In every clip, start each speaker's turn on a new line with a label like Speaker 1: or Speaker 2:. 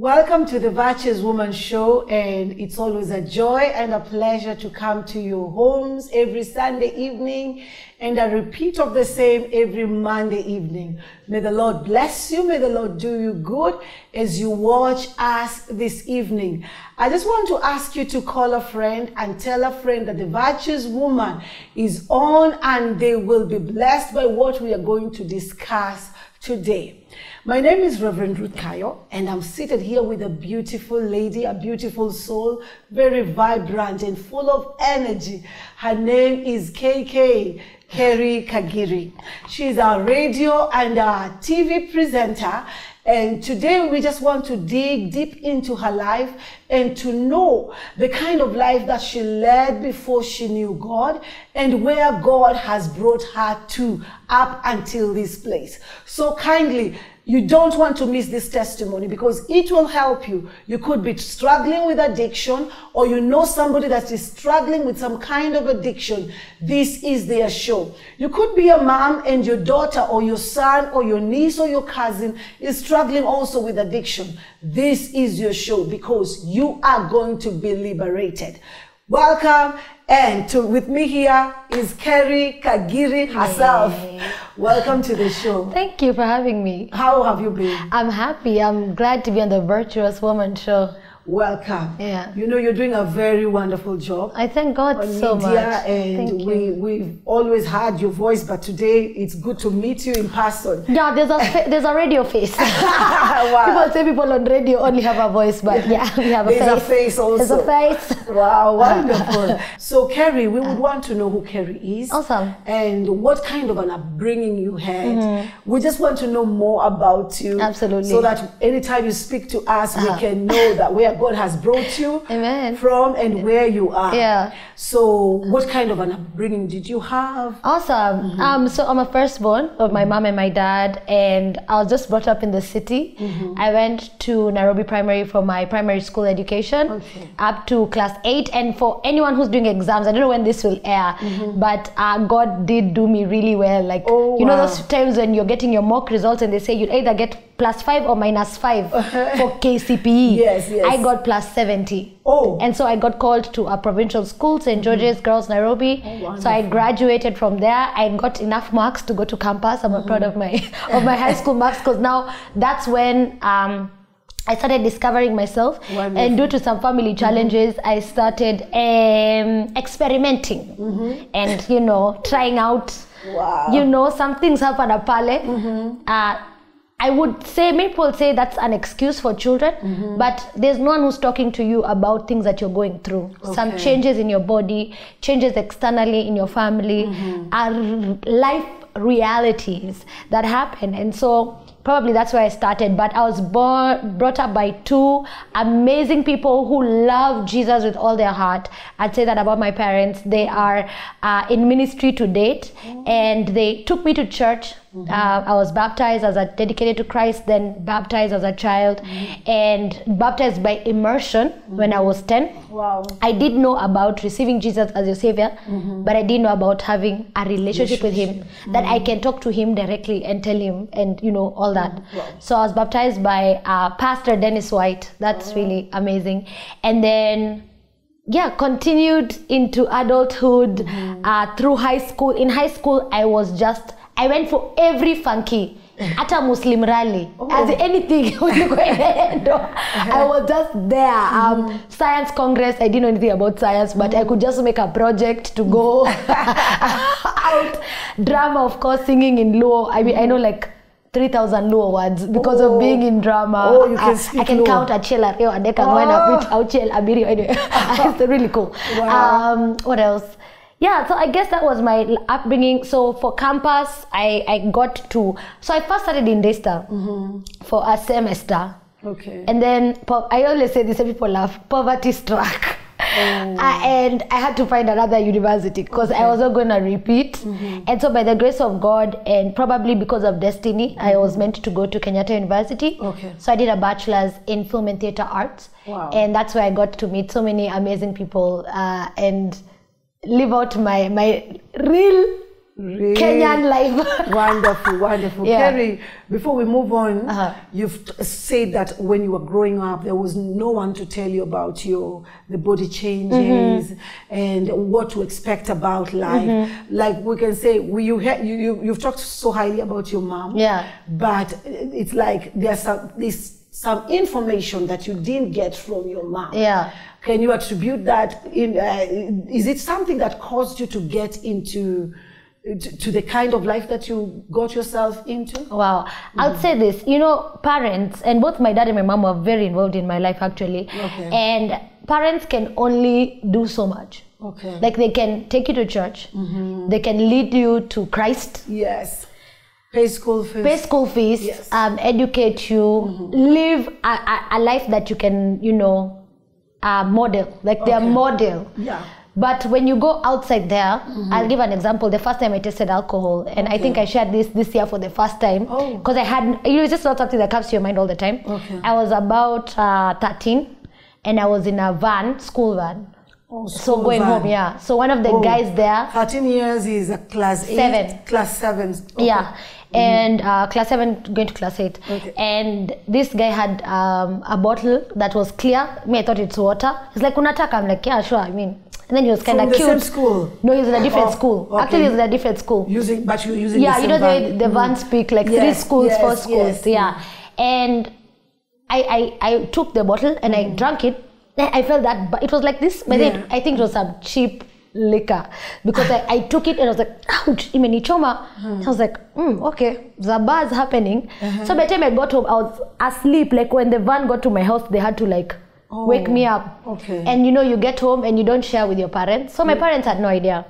Speaker 1: Welcome to the Virtuous Woman Show, and it's always a joy and a pleasure to come to your homes every Sunday evening and a repeat of the same every Monday evening. May the Lord bless you. May the Lord do you good as you watch us this evening. I just want to ask you to call a friend and tell a friend that the Virtuous Woman is on and they will be blessed by what we are going to discuss today. My name is Reverend Ruth Kayo, and I'm seated here with a beautiful lady, a beautiful soul, very vibrant and full of energy. Her name is Kerry Kagiri. She's a radio and a TV presenter, and today we just want to dig deep into her life and to know the kind of life that she led before she knew God and where God has brought her to up until this place. So kindly, you don't want to miss this testimony because it will help you. You could be struggling with addiction, or you know somebody that is struggling with some kind of addiction. This is their show. You could be a mom and your daughter or your son or your niece or your cousin is struggling also with addiction. This is your show because you are going to be liberated. Welcome, and with me here is Kerry Kagiri herself.
Speaker 2: Hey.
Speaker 1: Welcome to the show.
Speaker 2: Thank you for having me.
Speaker 1: How have you been?
Speaker 2: I'm happy. I'm glad to be on the Virtuous Woman Show.
Speaker 1: Welcome.
Speaker 2: Yeah.
Speaker 1: You know, you're doing a very wonderful job.
Speaker 2: I thank God
Speaker 1: on
Speaker 2: so
Speaker 1: media,
Speaker 2: much.
Speaker 1: And
Speaker 2: Thank you.
Speaker 1: we've always heard your voice, but today it's good to meet you in person.
Speaker 2: Yeah, there's a radio face.
Speaker 1: Wow.
Speaker 2: People say people on radio only have a voice, but yeah, we have a face.
Speaker 1: There's a face also.
Speaker 2: There's a face.
Speaker 1: Wow, wonderful. So, Kerry, we would want to know who Kerry is.
Speaker 2: Awesome.
Speaker 1: And what kind of an upbringing you had. We just want to know more about you.
Speaker 2: Absolutely.
Speaker 1: So that anytime you speak to us, we can know that where God has brought you
Speaker 2: Amen.
Speaker 1: from and where you are.
Speaker 2: Yeah.
Speaker 1: So, what kind of an upbringing did you have?
Speaker 2: Awesome. So I'm a firstborn of my mom and my dad, and I was just brought up in the city. I went to Nairobi Primary for my primary school education up to class 8. And for anyone who's doing exams, I don't know when this will air, but God did do me really well. Like, you know those times when you're getting your mock results and they say you'll either get +5 or -5 for KCPE.
Speaker 1: Yes.
Speaker 2: I got +70.
Speaker 1: Oh.
Speaker 2: And so I got called to a provincial school, St. George's Girls Nairobi. So I graduated from there. I got enough marks to go to campus. I'm proud of my high school marks, because now that's when I started discovering myself.
Speaker 1: Wonderful.
Speaker 2: And due to some family challenges, I started experimenting and, you know, trying out.
Speaker 1: Wow.
Speaker 2: You know, some things happen at Pale. I would say, many people say that's an excuse for children, but there's no one who's talking to you about things that you're going through. Some changes in your body, changes externally in your family, are life realities that happen. And so probably that's where I started. But I was brought up by two amazing people who love Jesus with all their heart. I'd say that about my parents. They are in ministry to date, and they took me to church. I was baptized as a dedicated to Christ, then baptized as a child, and baptized by immersion when I was 10.
Speaker 1: Wow.
Speaker 2: I did know about receiving Jesus as your savior, but I didn't know about having a relationship with him, that I can talk to him directly and tell him, and you know, all that.
Speaker 1: Wow.
Speaker 2: So I was baptized by Pastor Dennis White. That's really amazing. And then continued into adulthood, through high school. In high school, I went for every funky, at a Muslim rally, as anything. I was just there. Science Congress, I didn't know anything about science, but I could just make a project to go out. Drama, of course, singing in Luo. I mean, I know like 3,000 Luo words because of being in drama.
Speaker 1: Oh, you can speak
Speaker 2: I can
Speaker 1: Luo.
Speaker 2: count a chela, anyway. It's really cool.
Speaker 1: Wow.
Speaker 2: What else? Yeah, so I guess that was my upbringing. So for campus, I got to, so I first started in Daystar for a semester.
Speaker 1: Okay.
Speaker 2: And then, I always say this, and people laugh, poverty struck. And I had to find another university because I wasn't going to repeat. And so by the grace of God, and probably because of destiny, I was meant to go to Kenyatta University.
Speaker 1: Okay.
Speaker 2: So I did a bachelor's in film and theater arts.
Speaker 1: Wow.
Speaker 2: And that's where I got to meet so many amazing people and live out my real
Speaker 1: Really?
Speaker 2: Kenyan life.
Speaker 1: Wonderful, wonderful.
Speaker 2: Yeah.
Speaker 1: Kerry, before we move on, you've said that when you were growing up, there was no one to tell you about the body changes and what to expect about life. Like we can say, you've talked so highly about your mom, but it's like there's some information that you didn't get from your mom.
Speaker 2: Yeah.
Speaker 1: Can you attribute that is it something that caused you to get into to the kind of life that you got yourself into?
Speaker 2: Wow. I'll say this, parents, and both my dad and my mom were very involved in my life actually.
Speaker 1: Okay.
Speaker 2: And parents can only do so much.
Speaker 1: Okay.
Speaker 2: Like they can take you to church. They can lead you to Christ.
Speaker 1: Yes. Pay school fees. Yes.
Speaker 2: Educate you, live a life that you can, model. Like they're model.
Speaker 1: Yeah.
Speaker 2: But when you go outside there, I'll give an example. The first time I tasted alcohol, and I think I shared this year for the first time, because I had, it's just not something that comes to your mind all the time.
Speaker 1: Okay.
Speaker 2: I was about 13, and I was in a school van. So going home, yeah. So one of the guys there.
Speaker 1: 13 years is a class 8.
Speaker 2: 7.
Speaker 1: Class 7. Okay.
Speaker 2: Yeah. And class 7 going to class 8.
Speaker 1: Okay.
Speaker 2: And this guy had a bottle that was clear. Me, I thought it's water. He's like, unataka? I'm like, yeah, sure. I mean, and then he was kind of cute.
Speaker 1: From the same school?
Speaker 2: No, he was in a different school.
Speaker 1: Okay.
Speaker 2: Actually, he was in a different school.
Speaker 1: Using the same
Speaker 2: the van speak like 3 schools, 4 schools. Yeah. And I took the bottle and I drank it. I felt that, but it was like this. But then I think it was some cheap liquor because I took it and I was like, ouch, imenichoma. I was like, okay, the bar's happening. So by the time I got home, I was asleep. Like when the van got to my house, they had to like wake me up.
Speaker 1: Okay.
Speaker 2: And you get home and you don't share with your parents. So my parents had no idea.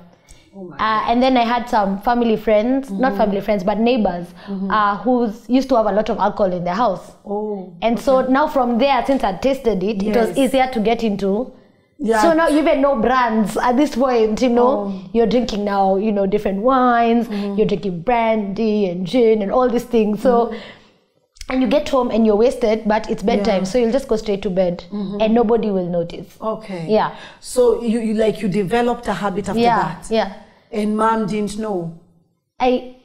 Speaker 1: Oh my
Speaker 2: and then I had some family friends, not family friends, but neighbors who used to have a lot of alcohol in their house. And so now from there, since I tasted it, it was easier to get into. So now you even know brands at this point, you're drinking now, different wines, you're drinking brandy and gin and all these things. So, and you get home and you're wasted, but it's bedtime, so you'll just go straight to bed and nobody will notice.
Speaker 1: Okay.
Speaker 2: Yeah.
Speaker 1: So you developed a habit after that.
Speaker 2: Yeah.
Speaker 1: And mom didn't know.
Speaker 2: I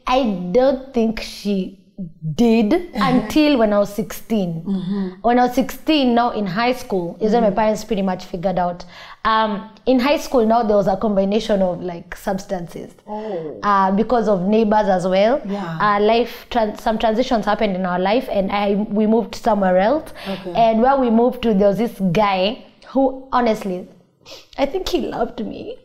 Speaker 2: don't think she did until when I was 16. When I was 16, now in high school, is when my parents pretty much figured out. In high school now there was a combination of like substances because of neighbors as well. Some transitions happened in our life, and we moved somewhere else. And where we moved to, there was this guy who honestly, I think he loved me.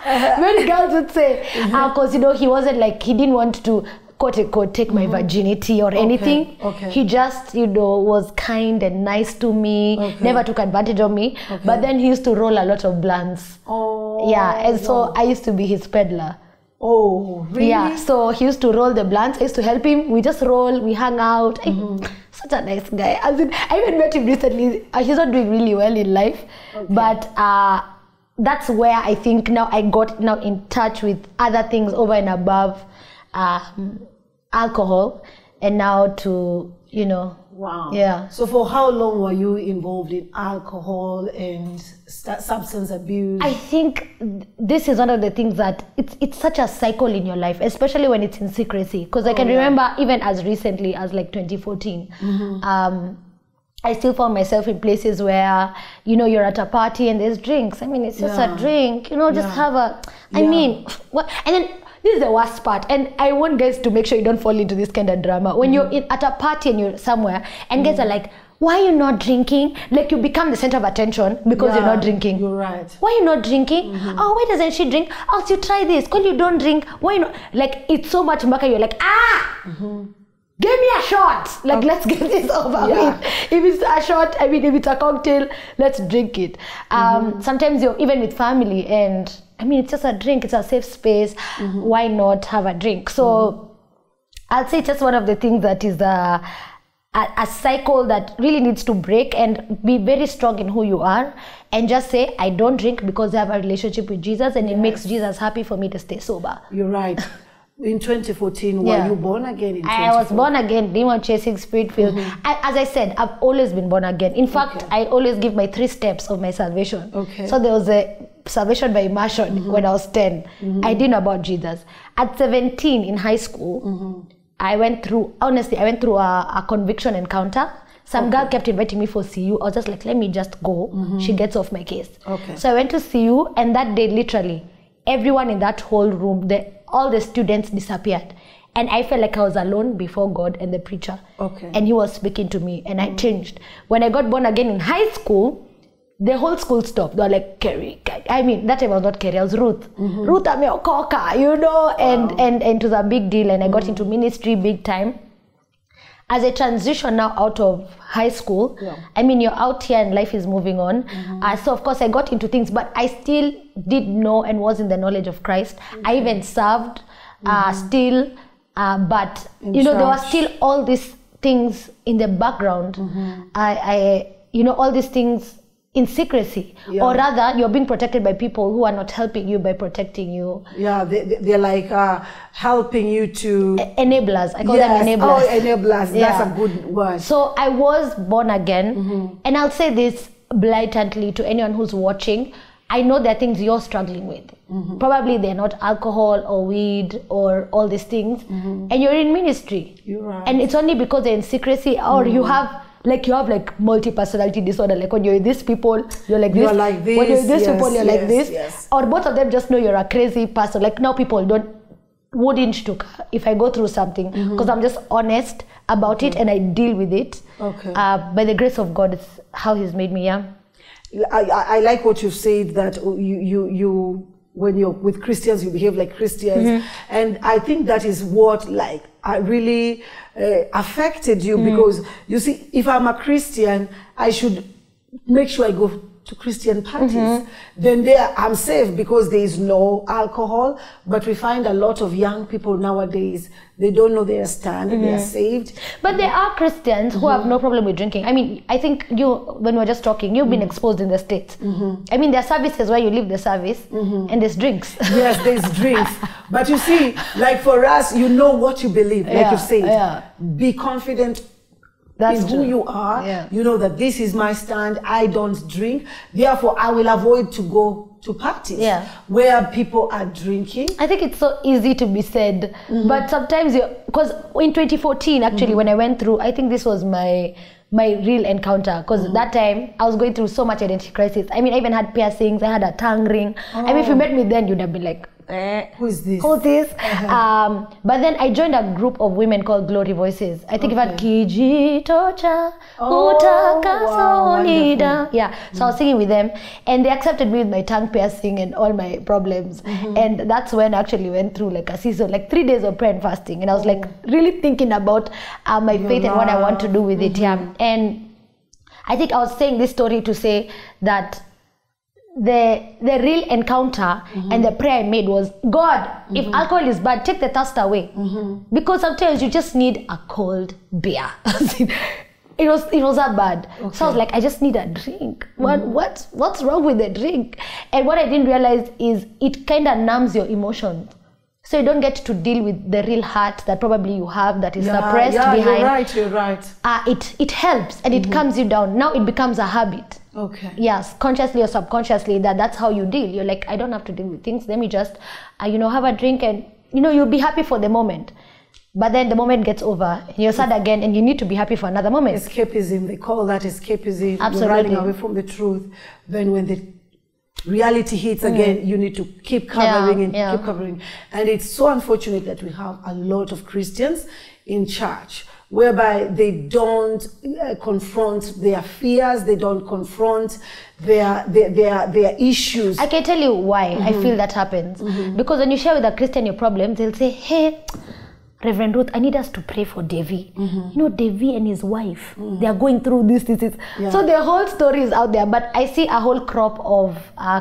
Speaker 2: Many girls would say, because he wasn't like, he didn't want to quote unquote take my virginity or anything. He just was kind and nice to me, never took advantage of me. But then he used to roll a lot of blunts. And so I used to be his peddler.
Speaker 1: Oh, really?
Speaker 2: Yeah, so he used to roll the blunts. I used to help him. We just roll, we hang out. Such a nice guy. I even met him recently. He's not doing really well in life, but that's where I think now I got in touch with other things over and above alcohol, and now to
Speaker 1: Wow.
Speaker 2: Yeah.
Speaker 1: So for how long were you involved in alcohol and substance abuse?
Speaker 2: I think this is one of the things that it's such a cycle in your life, especially when it's in secrecy. Because I can remember even as recently as like 2014, I still found myself in places where, you're at a party and there's drinks. I mean, it's just a drink, just have a, I mean, what? And then this is the worst part. And I want guys to make sure you don't fall into this kind of drama. When you're at a party and you're somewhere and guys are like, why are you not drinking? Like you become the center of attention because you're not drinking.
Speaker 1: You're right.
Speaker 2: Why are you not drinking? Oh, why doesn't she drink? Oh, so you try this. Because you don't drink. Why not? Like it's so much mbaka. You're like, give me a shot. Like, let's get this over with. If it's a shot, I mean, if it's a cocktail, let's drink it. Sometimes you're even with family and, I mean, it's just a drink. It's a safe space. Why not have a drink? So I'll say it's just one of the things that is a cycle that really needs to break, and be very strong in who you are and just say, I don't drink because I have a relationship with Jesus and it makes Jesus happy for me to stay sober.
Speaker 1: You're right. in 2014, were you born again in 2014?
Speaker 2: I was born again, demon chasing, spirit filled. As I said, I've always been born again. In fact, I always give my 3 steps of my salvation. So there was a salvation by immersion when I was 10. I didn't know about Jesus. At 17 in high school, I went through a conviction encounter. Some girl kept inviting me for CU. I was just like, let me just go. She gets off my case. So I went to CU, and that day, literally, everyone in that whole room, all the students disappeared. And I felt like I was alone before God and the preacher. And he was speaking to me, and I changed. When I got born again in high school, the whole school stopped. They were like, Kerry. I mean, that time I was not Kerry, I was Ruth. Ruth ameokoka, you know, and it was a big deal. And I got into ministry big time. As I transition now out of high school, I mean, you're out here and life is moving on. So, of course, I got into things, but I still did know and was in the knowledge of Christ. I even served still, but, you know, there were still all these things in the background. All these things in secrecy, or rather you're being protected by people who are not helping you by protecting you. They're
Speaker 1: like helping you to
Speaker 2: enablers. I call them enablers.
Speaker 1: Enablers. That's a good word.
Speaker 2: So I was born again, and I'll say this blatantly to anyone who's watching. I know there are things you're struggling with. Probably they're not alcohol or weed or all these things, and you're in ministry.
Speaker 1: You're right.
Speaker 2: And it's only because they're in secrecy, or you have multi-personality disorder. Like when you're with these people, you're like this.
Speaker 1: You're like this.
Speaker 2: When you're with these people, you're like this. Or both of them just know you're a crazy person. Like now people wouldn't shtuka if I go through something, because I'm just honest about it and I deal with it. By the grace of God, it's how He's made me.
Speaker 1: I like what you said, that you when you're with Christians, you behave like Christians. And I think that is what really affected you, because you see, if I'm a Christian, I should make sure I go to Christian parties. Then there I'm safe because there is no alcohol. But we find a lot of young people nowadays, they don't know their stand, they are saved.
Speaker 2: But there are Christians who have no problem with drinking. I mean, I think when we were just talking, you've been exposed in the States. I mean, there are services where you leave the service and there's drinks.
Speaker 1: Yes, there's drinks. But you see, like for us, you know what you believe, like you said. Be confident in who you are. You know that this is my stand. I don't drink. Therefore, I will avoid to go to parties where people are drinking.
Speaker 2: I think it's so easy to be said, but sometimes because in 2014, actually, when I went through, I think this was my real encounter, because that time I was going through so much identity crisis. I mean, I even had piercings. I had a tongue ring. I mean, if you met me then, you'd have been like,
Speaker 1: who is this?
Speaker 2: Who's this? But then I joined a group of women called Glory Voices. I think it had Kijitocha Utakasonida. So I was singing with them, and they accepted me with my tongue piercing and all my problems. And that's when I actually went through like a season, like 3 days of prayer and fasting. And I was like really thinking about my faith and what I want to do with it. And I think I was saying this story to say that the real encounter and the prayer I made was, God, if alcohol is bad, take the thirst away. Because sometimes you just need a cold beer. It was that bad. So I was like, I just need a drink. What's wrong with the drink? And what I didn't realize is it kind of numbs your emotions. So you don't get to deal with the real hurt that probably you have that is suppressed behind.
Speaker 1: You're right.
Speaker 2: It helps and it calms you down. Now it becomes a habit. Yes, consciously or subconsciously, that's how you deal. You're like, I don't have to deal with things. Let me just, have a drink, and you'll be happy for the moment. But then the moment gets over, and you're sad again, and you need to be happy for another moment.
Speaker 1: Escapism, they call that escapism.
Speaker 2: Absolutely.
Speaker 1: You're running away from the truth. Then when the reality hits again, you need to keep covering and keep covering. And it's so unfortunate that we have a lot of Christians in church whereby they don't confront their fears, they don't confront their issues.
Speaker 2: I can tell you why I feel that happens. Because when you share with a Christian your problems, they'll say, hey, Reverend Ruth, I need us to pray for Devi. Devi and his wife, they are going through this. So the whole story is out there, but I see a whole crop of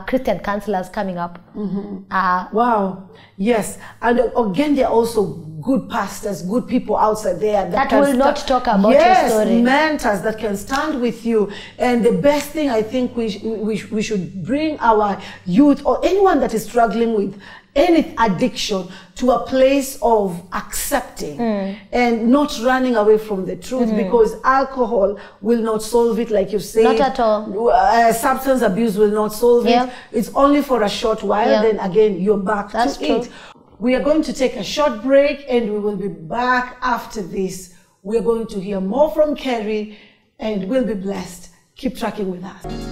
Speaker 2: Christian counselors coming up.
Speaker 1: Wow. Yes. And again, there are also good pastors, good people outside there
Speaker 2: that will not talk about your story.
Speaker 1: Yes, mentors that can stand with you. And the best thing I think we should bring our youth or anyone that is struggling with any addiction to a place of accepting and not running away from the truth, because alcohol will not solve it, like you said.
Speaker 2: Not at all.
Speaker 1: Substance abuse will not solve it. It's only for a short while, then again you're back
Speaker 2: That's
Speaker 1: to
Speaker 2: true.
Speaker 1: it. We are going to take a short break and we will be back after this. We are going to hear more from Kerry and we'll be blessed. Keep tracking with us.